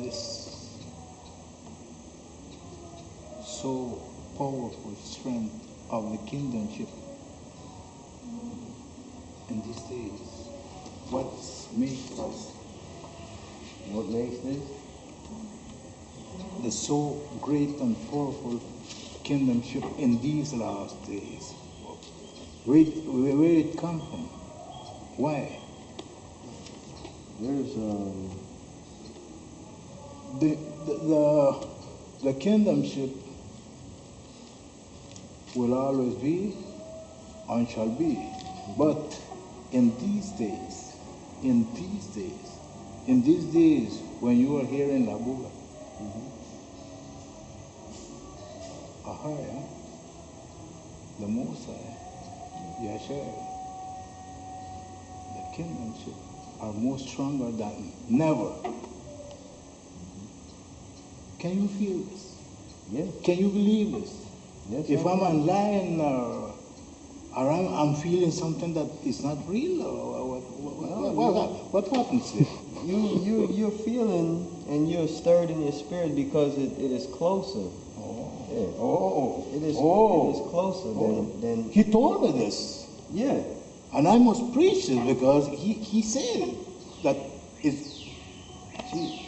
this so powerful strength of the kingdomship in these days? What makes this? What makes this? The so great and powerful kingdomship in these last days. Where it come from? Why? There's the kingdomship will always be and shall be. But in these days, when you are here in Labula, Ahraya, the Most High, Yashar, the kingdomship are more stronger than never. Can you feel this? Yes. Can you believe this? Yes. If I'm online or I'm feeling something that is not real, or what happens there? You're feeling and you're stirred in your spirit because it is closer. It is closer than He told me this. Yeah. And I must preach this because he said that it's Jesus.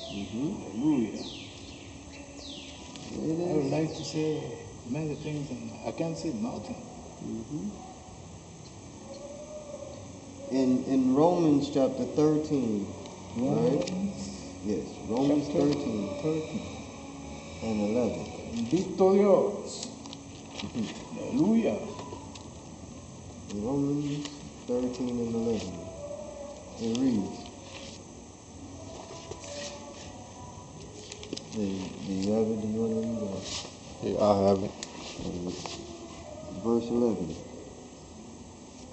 Hallelujah. I would like to say many things and I can't say nothing. In Romans chapter 13, right? Yes, Romans 13 and 11. Victorious. Hallelujah. Romans 13 and 11. It reads. Do you have it? Do you want to read it? Yeah, I have it. Verse 11.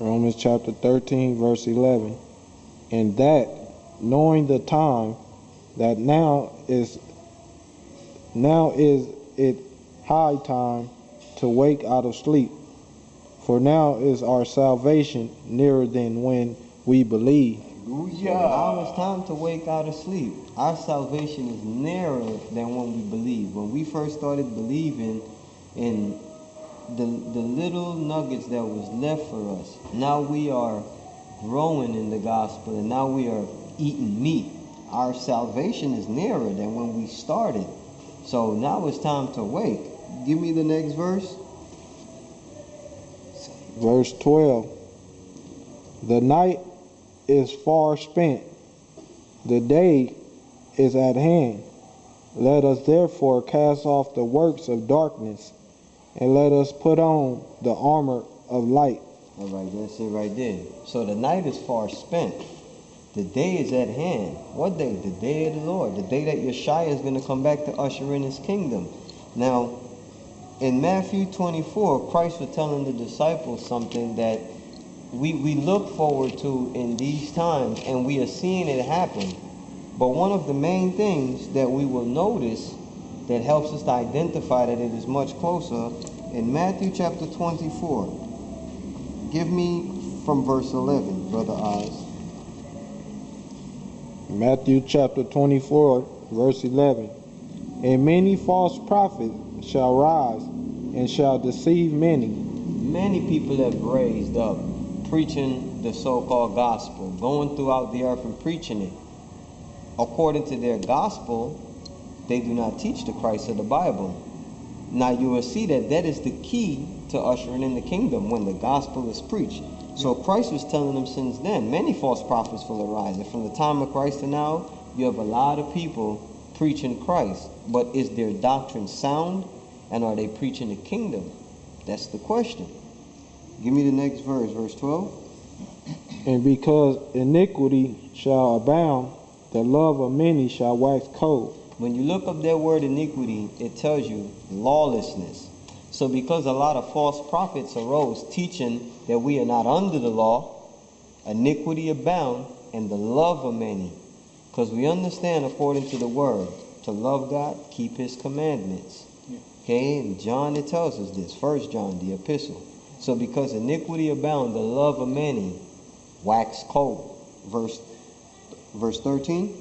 Romans chapter 13, verse 11. And that, knowing the time, that now is it high time to wake out of sleep. For now is our salvation nearer than when we believe. So now it's time to wake out of sleep. Our salvation is nearer than when we believe. When we first started believing in the little nuggets that was left for us, now we are growing in the gospel and now we are eating meat. Our salvation is nearer than when we started. So now it's time to wake. Give me the next verse. Verse 12. The night is far spent, the day is at hand. Let us therefore cast off the works of darkness, and let us put on the armor of light. All right, that's it right there. So the night is far spent. The day is at hand. What day? The day of the Lord. The day that Yeshua is going to come back to usher in his kingdom. Now, in Matthew 24, Christ was telling the disciples something that we look forward to in these times, and we are seeing it happen. But one of the main things that we will notice that helps us to identify that it is much closer, in Matthew chapter 24. Give me from verse 11, Brother Oz. Matthew chapter 24, verse 11. And many false prophets shall rise, and shall deceive many. Many people have raised up, preaching the so-called gospel, going throughout the earth and preaching it. According to their gospel, they do not teach the Christ of the Bible. Now you will see that that is the key to ushering in the kingdom, when the gospel is preached. So Christ was telling them since then, many false prophets will arise. And from the time of Christ to now, you have a lot of people preaching Christ. But is their doctrine sound? And are they preaching the kingdom? That's the question. Give me the next verse, verse 12. And because iniquity shall abound, the love of many shall wax cold. When you look up that word iniquity, it tells you lawlessness. So because a lot of false prophets arose teaching that we are not under the law, iniquity abound, and the love of many. Because we understand, according to the word, to love God, keep his commandments. Okay, and John, it tells us this, 1 John, the epistle. So because iniquity abound, the love of many wax cold. Verse 13.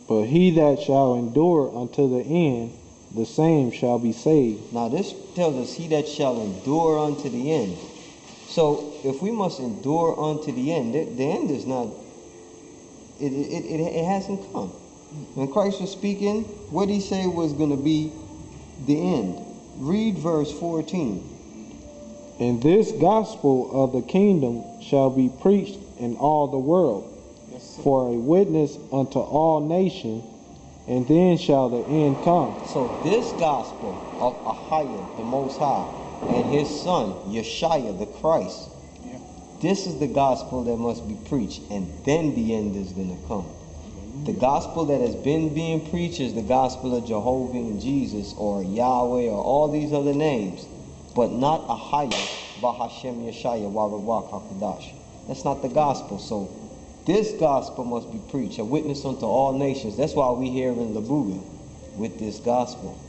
But he that shall endure unto the end, the same shall be saved. Now this tells us he that shall endure unto the end. So if we must endure unto the end is not, it hasn't come. When Christ was speaking, what did he say was going to be the end? Read verse 14. And this gospel of the kingdom shall be preached in all the world, for a witness unto all nations, and then shall the end come. So this gospel of Ahraya, the Most High, and his son, Yeshua, the Christ, this is the gospel that must be preached, and then the end is going to come. The gospel that has been being preached is the gospel of Jehovah and Jesus, or Yahweh, or all these other names, but not Ahraya, Bahashem Yeshua, Warawak HaKadosh. That's not the gospel. So this gospel must be preached, a witness unto all nations. That's why we here in Labuga with this gospel.